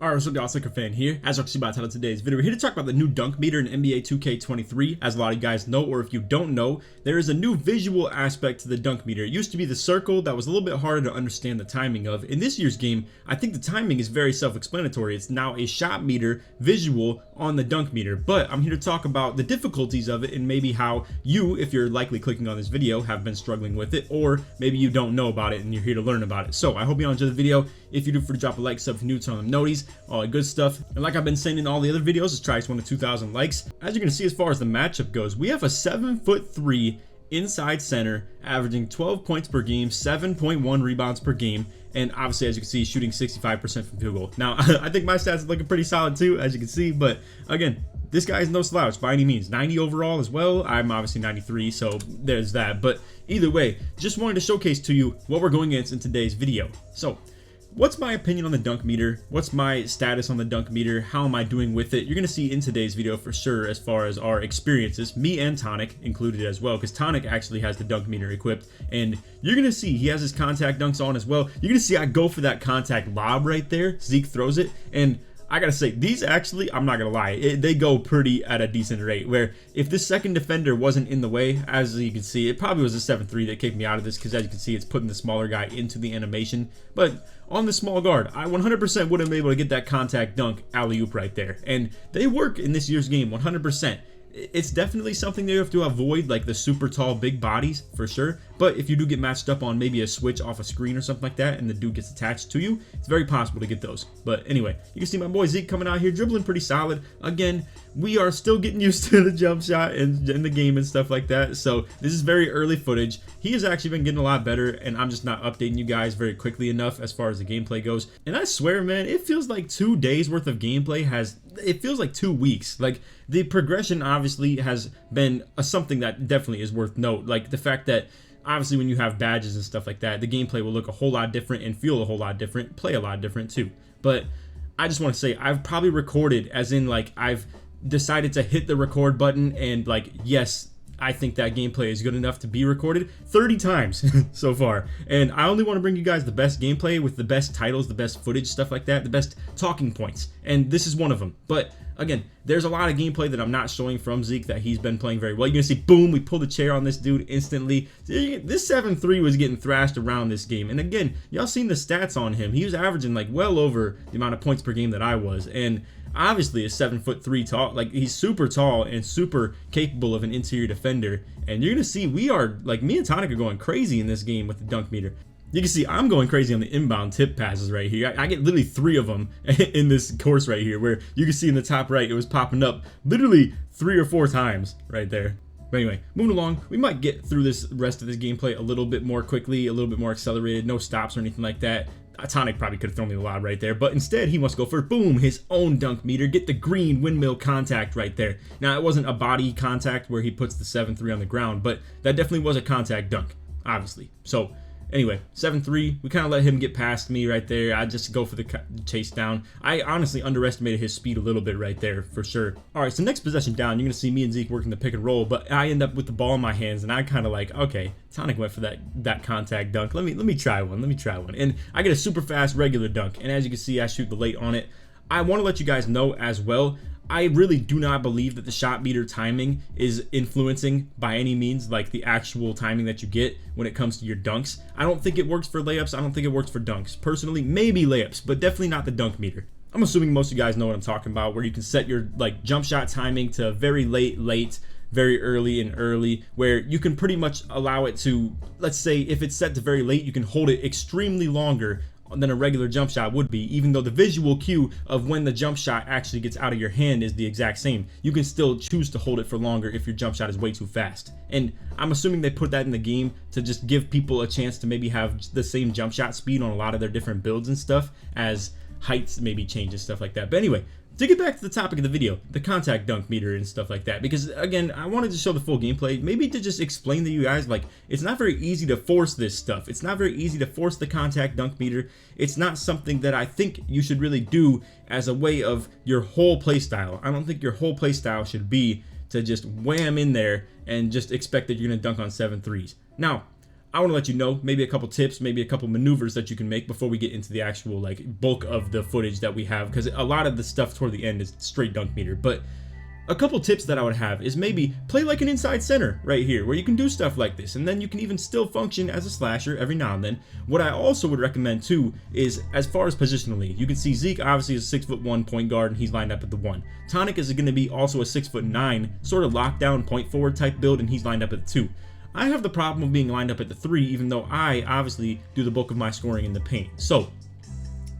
Alright, what's up guys, LakerFan here. As you can see by the title of today's video, we're here to talk about the new dunk meter in NBA 2K23. As a lot of you guys know, or if you don't know, there is a new visual aspect to the dunk meter. It used to be the circle that was a little bit harder to understand the timing of. In this year's game, I think the timing is very self-explanatory. It's now a shot meter visual on the dunk meter, but I'm here to talk about the difficulties of it and maybe how you, if you're likely clicking on this video, have been struggling with it, or maybe you don't know about it and you're here to learn about it. So I hope you all enjoy the video. If you do, drop a like, sub if you're new, turn on the noties, all that good stuff. And like I've been saying in all the other videos, let's try this one to 2,000 likes. As you're gonna see, as far as the matchup goes, we have a 7'3" inside center, averaging 12 points per game, 7.1 rebounds per game, and obviously, as you can see, shooting 65% from field goal. Now, I think my stats are looking pretty solid too, as you can see, but again, this guy is no slouch by any means. 90 overall as well. I'm obviously 93, so there's that. But either way, just wanted to showcase to you what we're going against in today's video. So, what's my opinion on the dunk meter? What's my status on the dunk meter? How am I doing with it? You're going to see in today's video for sure as far as our experiences, me and Tonic included as well, because Tonic actually has the dunk meter equipped, and you're going to see he has his contact dunks on as well. You're going to see I go for that contact lob right there. Zeke throws it, and I gotta say, these actually, I'm not gonna lie, they go pretty at a decent rate, where if this second defender wasn't in the way, as you can see, it probably was a 7'3" that kicked me out of this, because as you can see, it's putting the smaller guy into the animation. But on the small guard, I 100% would have been able to get that contact dunk alley-oop right there, and they work in this year's game 100%. It's definitely something that you have to avoid, like the super tall big bodies for sure, but if you do get matched up on maybe a switch off a screen or something like that and the dude gets attached to you, it's very possible to get those. But anyway, you can see my boy Zeke coming out here dribbling pretty solid. Again, we are still getting used to the jump shot and in the game and stuff like that, so this is very early footage. He has actually been getting a lot better, and I'm just not updating you guys very quickly enough as far as the gameplay goes. And I swear, man, it feels like 2 days worth of gameplay it feels like 2 weeks. Like, the progression obviously has been something that definitely is worth note. Like the fact that obviously when you have badges and stuff like that, the gameplay will look a whole lot different and feel a whole lot different, play a lot different too. But I just want to say, I've probably recorded, as in like I've decided to hit the record button and like, yes, I think that gameplay is good enough to be recorded 30 times so far. And I only want to bring you guys the best gameplay with the best titles, the best footage, stuff like that, the best talking points. And this is one of them. But again, there's a lot of gameplay that I'm not showing from Zeke that he's been playing very well. You're going to see, boom, we pulled a chair on this dude instantly. This 7'3" was getting thrashed around this game. And again, y'all seen the stats on him. He was averaging like well over the amount of points per game that I was. And obviously is 7'3" tall. Like, he's super tall and super capable of an interior defender. And you're gonna see we are, like, me and Tonic are going crazy in this game with the dunk meter. You can see I'm going crazy on the inbound tip passes right here. I get literally 3 of them in this course right here, where you can see in the top right it was popping up literally 3 or 4 times right there. But anyway, moving along, we might get through this rest of this gameplay a little bit more quickly, a little bit more accelerated, no stops or anything like that. Tonic probably could have thrown me a lob right there, but instead he wants to go for, boom, his own dunk meter, get the green windmill contact right there. Now, it wasn't a body contact where he puts the 7'3" on the ground, but that definitely was a contact dunk, obviously. So anyway, 7'3", we kind of let him get past me right there. I just go for the chase down. I honestly underestimated his speed a little bit right there for sure. All right, so next possession down, you're gonna see me and Zeke working the pick and roll, but I end up with the ball in my hands, and I kind of like, okay, Tonic went for that contact dunk. Let me try one. And I get a super fast regular dunk, and as you can see, I shoot the late on it. I want to let you guys know as well, I really do not believe that the shot meter timing is influencing by any means like the actual timing that you get when it comes to your dunks. I don't think it works for layups. I don't think it works for dunks. Personally, maybe layups, but definitely not the dunk meter. I'm assuming most of you guys know what I'm talking about, where you can set your like jump shot timing to very late, very early and early, where you can pretty much allow it to, let's say if it's set to very late, you can hold it extremely longer than a regular jump shot would be, even though the visual cue of when the jump shot actually gets out of your hand is the exact same. You can still choose to hold it for longer if your jump shot is way too fast. And I'm assuming they put that in the game to just give people a chance to maybe have the same jump shot speed on a lot of their different builds and stuff, as heights maybe change and stuff like that. But anyway, to get back to the topic of the video, the contact dunk meter and stuff like that, because again, I wanted to show the full gameplay, maybe to just explain to you guys, like, it's not very easy to force this stuff. It's not very easy to force the contact dunk meter. It's not something that I think you should really do as a way of your whole playstyle. I don't think your whole playstyle should be to just wham in there and just expect that you're gonna dunk on 7'3s. Now, I want to let you know maybe a couple tips, maybe a couple maneuvers that you can make before we get into the actual like bulk of the footage that we have, because a lot of the stuff toward the end is straight dunk meter. But a couple tips that I would have is maybe play like an inside center right here, where you can do stuff like this, and then you can even still function as a slasher every now and then. What I also would recommend too is, as far as positionally, you can see Zeke obviously is a 6'1" point guard, and he's lined up at the 1. Tonic is going to be also a 6'9", sort of lockdown point forward type build, and he's lined up at the 2. I have the problem of being lined up at the 3, even though I obviously do the bulk of my scoring in the paint. So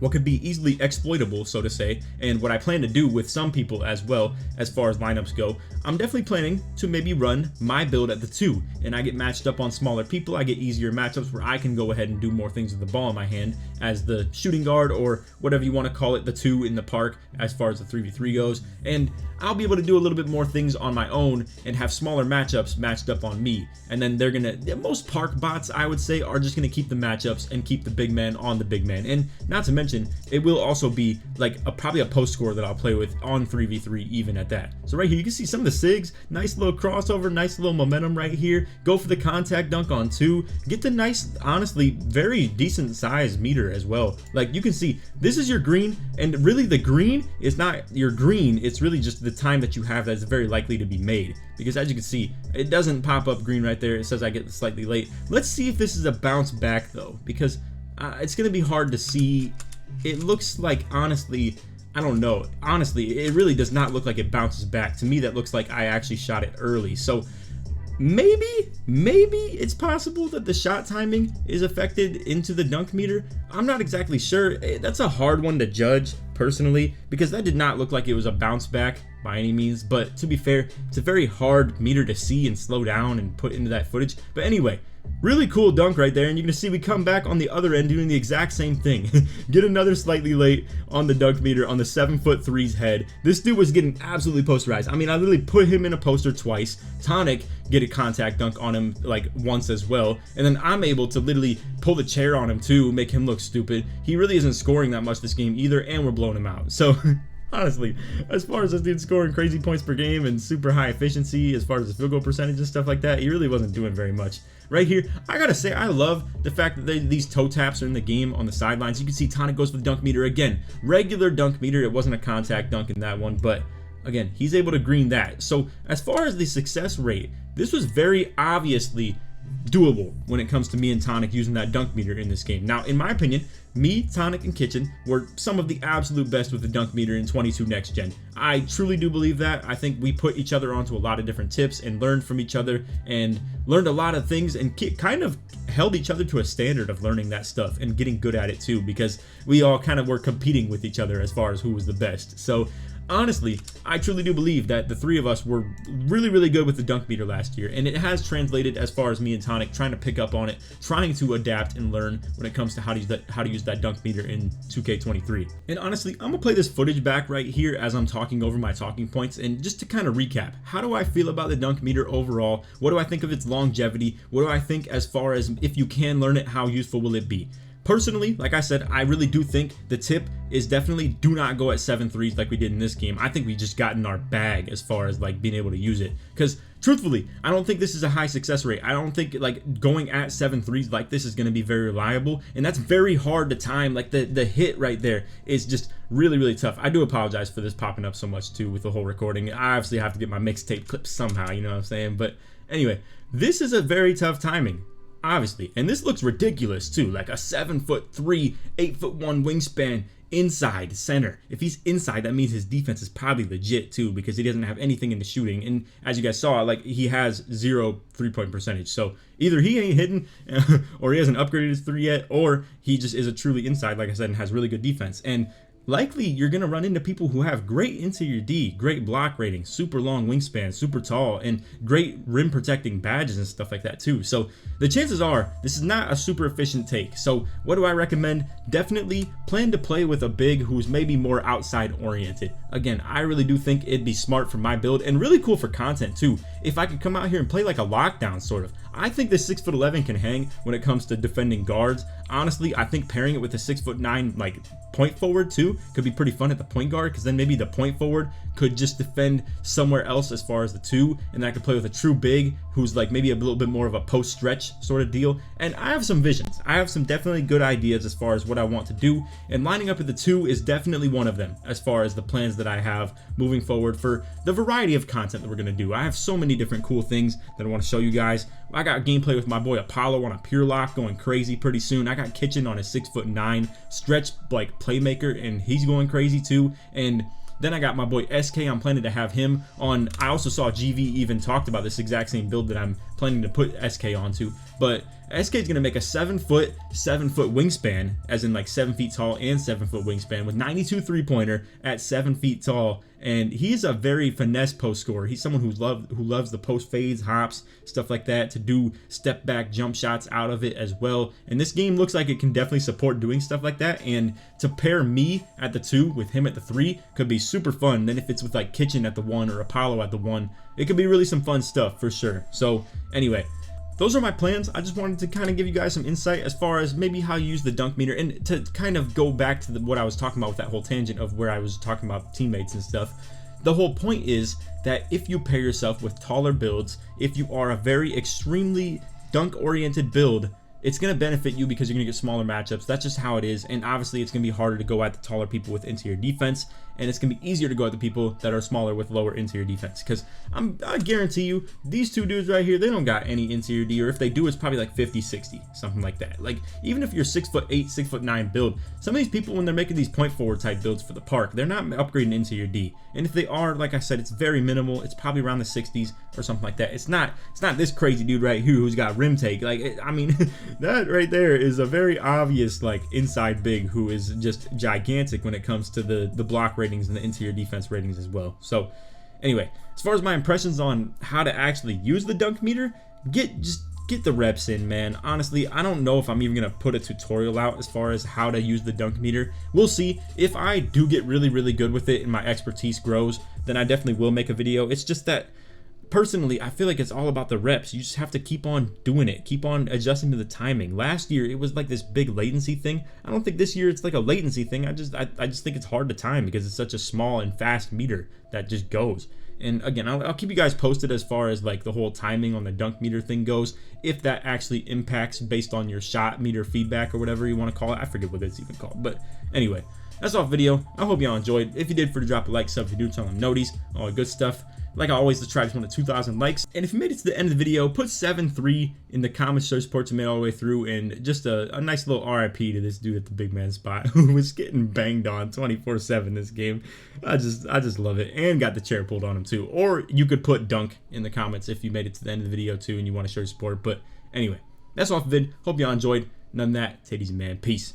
what could be easily exploitable, so to say, and what I plan to do with some people as well as far as lineups go, I'm definitely planning to maybe run my build at the 2, and I get matched up on smaller people. I get easier matchups where I can go ahead and do more things with the ball in my hand as the shooting guard, or whatever you want to call it, the 2 in the park as far as the 3v3 goes, and I'll be able to do a little bit more things on my own and have smaller matchups matched up on me. And then they're gonna, most park bots I would say are just gonna keep the matchups and keep the big man on the big man. And not to mention, it will also be like probably a post score that I'll play with on 3v3 even at that. So right here you can see some of the SIGs, nice little crossover, nice little momentum right here. Go for the contact dunk on 2, get the nice, honestly very decent size meter as well. Like you can see this is your green, and really the green is not your green, it's really just the time that you have that's very likely to be made, because as you can see it doesn't pop up green right there. It says I get slightly late. Let's see if this is a bounce back though, because it's gonna be hard to see. It looks like, honestly, I don't know, honestly it really does not look like it bounces back. To me that looks like I actually shot it early. So maybe it's possible that the shot timing is affected into the dunk meter. I'm not exactly sure. That's a hard one to judge personally, because that did not look like it was a bounce back by any means. But to be fair, it's a very hard meter to see and slow down and put into that footage. But anyway, really cool dunk right there, and you're gonna see we come back on the other end doing the exact same thing. Get another slightly late on the dunk meter on the 7'3's head. This dude was getting absolutely posterized. I mean, I literally put him in a poster twice. Tonic get a contact dunk on him like once as well, and then I'm able to literally pull the chair on him too, make him look stupid. He really isn't scoring that much this game either, and we're blowing him out. So honestly, as far as this dude scoring crazy points per game and super high efficiency as far as the field goal percentage and stuff like that, he really wasn't doing very much. Right here, I gotta say, I love the fact that these toe taps are in the game on the sidelines. You can see Tonic goes for the dunk meter again. Regular dunk meter, it wasn't a contact dunk in that one, but again, he's able to green that. So as far as the success rate, this was very obviously doable when it comes to me and Tonic using that dunk meter in this game. Now, in my opinion, me, Tonic, and Kitchen were some of the absolute best with the dunk meter in 22 Next Gen. I truly do believe that. I think we put each other onto a lot of different tips and learned from each other and learned a lot of things, and kind of held each other to a standard of learning that stuff and getting good at it too, because we all kind of were competing with each other as far as who was the best. So honestly, I truly do believe that the 3 of us were really good with the dunk meter last year, and it has translated as far as me and Tonic trying to pick up on it, trying to adapt and learn when it comes to how to use that dunk meter in 2K23. And honestly, I'm gonna play this footage back right here as I'm talking over my talking points, and just to kind of recap, how do I feel about the dunk meter overall? What do I think of its longevity? What do I think as far as if you can learn it, how useful will it be? Personally, like I said, I really do think the tip is definitely do not go at 7-3s like we did in this game. I think we just got in our bag as far as like being able to use it, because truthfully, I don't think this is a high success rate. I don't think like going at 7-3s like this is going to be very reliable, and that's very hard to time. Like the hit right there is just really tough. I do apologize for this popping up so much too with the whole recording. I obviously have to get my mixtape clips somehow, you know what I'm saying? But anyway, this is a very tough timing, obviously, and this looks ridiculous too, like a 7'3", 8'1" wingspan inside center. If he's inside, that means his defense is probably legit too, because he doesn't have anything in the shooting, and as you guys saw, like he has 0 3-point percentage. So either he ain't hitting or he hasn't upgraded his 3 yet, or he just is a truly inside, like I said, and has really good defense. And likely you're going to run into people who have great interior D, great block rating, super long wingspan, super tall, and great rim protecting badges and stuff like that too. So the chances are this is not a super efficient take. So what do I recommend? Definitely plan to play with a big who's maybe more outside oriented. Again, I really do think it'd be smart for my build and really cool for content too if I could come out here and play like a lockdown sort of. I think the 6'11" can hang when it comes to defending guards. Honestly, I think pairing it with a 6'9" like point forward too could be pretty fun at the point guard, because then maybe the point forward could just defend somewhere else as far as the 2, and then I could play with a true big who's like maybe a little bit more of a post stretch sort of deal. And I have some visions. I have some definitely good ideas as far as what I want to do, and lining up at the 2 is definitely one of them as far as the plans that I have moving forward for the variety of content that we're going to do. I have so many different cool things that I want to show you guys. I got gameplay with my boy Apollo on a pure lock going crazy pretty soon. I got Kitchen on a 6'9" stretch like playmaker, and he's going crazy too. And then I got my boy SK. I'm planning to have him on. I also saw GV even talked about this exact same build that I'm planning to put SK onto. But SK is going to make a 7'7" wingspan, as in like 7 feet tall and 7 foot wingspan, with 92 3-pointer at 7 feet tall. And he's a very finesse post scorer. He's someone who loves the post fades, hops, stuff like that, to do step back jump shots out of it as well. And this game looks like it can definitely support doing stuff like that. And to pair me at the 2 with him at the 3 could be super fun. Then if it's with like Kitchen at the 1 or Apollo at the 1, it could be really some fun stuff for sure. So anyway, those are my plans. I just wanted to kind of give you guys some insight as far as maybe how you use the dunk meter, and to kind of go back to what I was talking about with that whole tangent of where I was talking about teammates and stuff. The whole point is that if you pair yourself with taller builds, if you are a very extremely dunk oriented build, it's going to benefit you because you're going to get smaller matchups. That's just how it is. And obviously it's going to be harder to go at the taller people with interior defense, and it's going to be easier to go at the people that are smaller with lower interior defense, because I guarantee you these 2 dudes right here, they don't got any interior D, or if they do, it's probably like 50-60, something like that. Like, even if you're 6'8", 6'9" build, some of these people, when they're making these point forward type builds for the park, they're not upgrading interior D. And if they are, like I said, it's very minimal. It's probably around the 60s or something like that. It's not this crazy dude right here who's got rim take. Like, I mean, that right there is a very obvious like inside big who is just gigantic when it comes to the block ratings and the interior defense ratings as well. So anyway, as far as my impressions on how to actually use the dunk meter, just get the reps in, man. Honestly, I don't know if I'm even gonna put a tutorial out as far as how to use the dunk meter. We'll see. If I do get really good with it and my expertise grows, then I definitely will make a video. It's just that personally, I feel like it's all about the reps. You just have to keep on doing it, keep on adjusting to the timing. Last year it was like this big latency thing. I don't think this year it's like a latency thing. I just think it's hard to time because it's such a small and fast meter that just goes. And again, I'll keep you guys posted as far as like the whole timing on the dunk meter thing goes, if that actually impacts based on your shot meter feedback or whatever you want to call it. I forget what it's even called, but anyway, that's all video. I hope y'all enjoyed. If you did, to drop a like, sub if you do, tell them noties, all the good stuff. Like I always, let's try to 2,000 likes. And if you made it to the end of the video, put 7-3 in the comments, show support to me all the way through, and just a nice little RIP to this dude at the big man spot who was getting banged on 24/7 this game. I just love it, and got the chair pulled on him too. Or you could put dunk in the comments if you made it to the end of the video too and you want to show your support. But anyway, that's all for the vid. Hope y'all enjoyed. None of that. Take it easy, man. Peace.